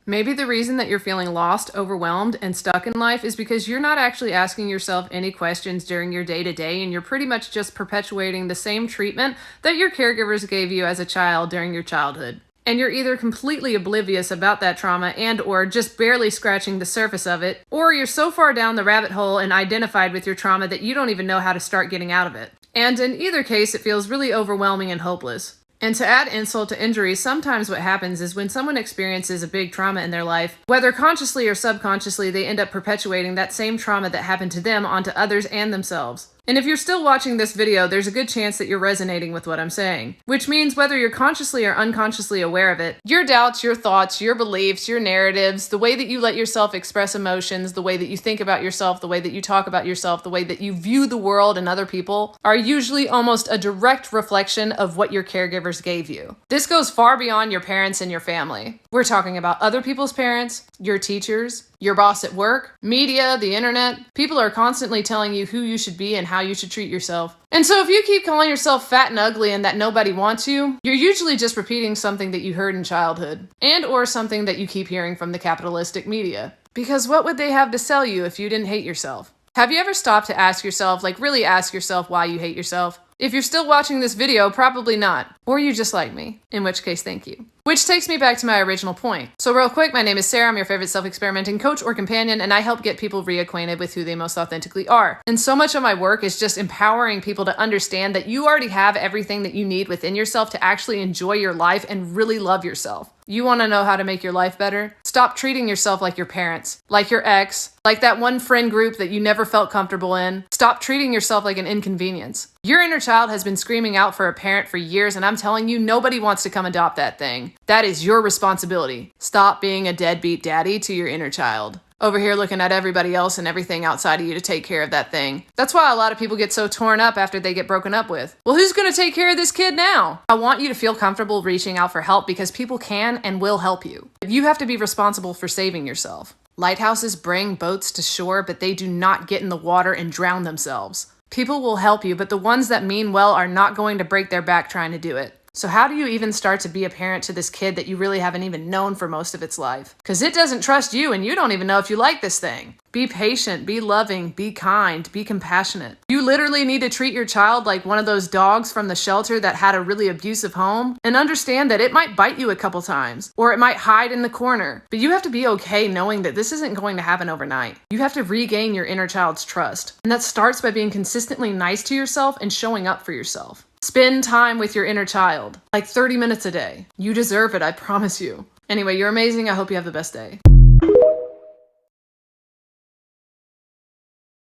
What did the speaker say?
Maybe the reason that you're feeling lost, overwhelmed, and stuck in life is because you're not actually asking yourself any questions during your day-to-day, and you're pretty much just perpetuating the same treatment that your caregivers gave you as a child during your childhood. And you're either completely oblivious about that trauma and or just barely scratching the surface of it, or you're so far down the rabbit hole and identified with your trauma that you don't even know how to start getting out of it. And in either case, it feels really overwhelming and hopeless. And to add insult to injury, sometimes what happens is when someone experiences a big trauma in their life, whether consciously or subconsciously, they end up perpetuating that same trauma that happened to them onto others and themselves. And if you're still watching this video, there's a good chance that you're resonating with what I'm saying. Which means whether you're consciously or unconsciously aware of it, your doubts, your thoughts, your beliefs, your narratives, the way that you let yourself express emotions, the way that you think about yourself, the way that you talk about yourself, the way that you view the world and other people, are usually almost a direct reflection of what your caregivers gave you. This goes far beyond your parents and your family. We're talking about other people's parents, your teachers, your boss at work, media, the internet. People are constantly telling you who you should be and how you should treat yourself. And so if you keep calling yourself fat and ugly and that nobody wants you, you're usually just repeating something that you heard in childhood, and or something that you keep hearing from the capitalistic media. Because what would they have to sell you if you didn't hate yourself? Have you ever stopped to ask yourself, really ask yourself why you hate yourself? If you're still watching this video, probably not. Or you just like me, in which case thank you. Which takes me back to my original point. So real quick, my name is Sarah, I'm your favorite self-experimenting coach or companion, and I help get people reacquainted with who they most authentically are. And so much of my work is just empowering people to understand that you already have everything that you need within yourself to actually enjoy your life and really love yourself. You want to know how to make your life better? Stop treating yourself like your parents, like your ex, like that one friend group that you never felt comfortable in. Stop treating yourself like an inconvenience. Your inner child has been screaming out for a parent for years, and I'm telling you, nobody wants to come adopt that thing. That is your responsibility. Stop being a deadbeat daddy to your inner child. Over here looking at everybody else and everything outside of you to take care of that thing. That's why a lot of people get so torn up after they get broken up with. Well, who's gonna take care of this kid now? I want you to feel comfortable reaching out for help because people can and will help you. But you have to be responsible for saving yourself. Lighthouses bring boats to shore, but they do not get in the water and drown themselves. People will help you, but the ones that mean well are not going to break their back trying to do it. So how do you even start to be a parent to this kid that you really haven't even known for most of its life? Because it doesn't trust you and you don't even know if you like this thing. Be patient, be loving, be kind, be compassionate. You literally need to treat your child like one of those dogs from the shelter that had a really abusive home, and understand that it might bite you a couple times, or it might hide in the corner. But you have to be okay knowing that this isn't going to happen overnight. You have to regain your inner child's trust. And that starts by being consistently nice to yourself and showing up for yourself. Spend time with your inner child, like 30 minutes a day. You deserve it, I promise you. Anyway, you're amazing. I hope you have the best day.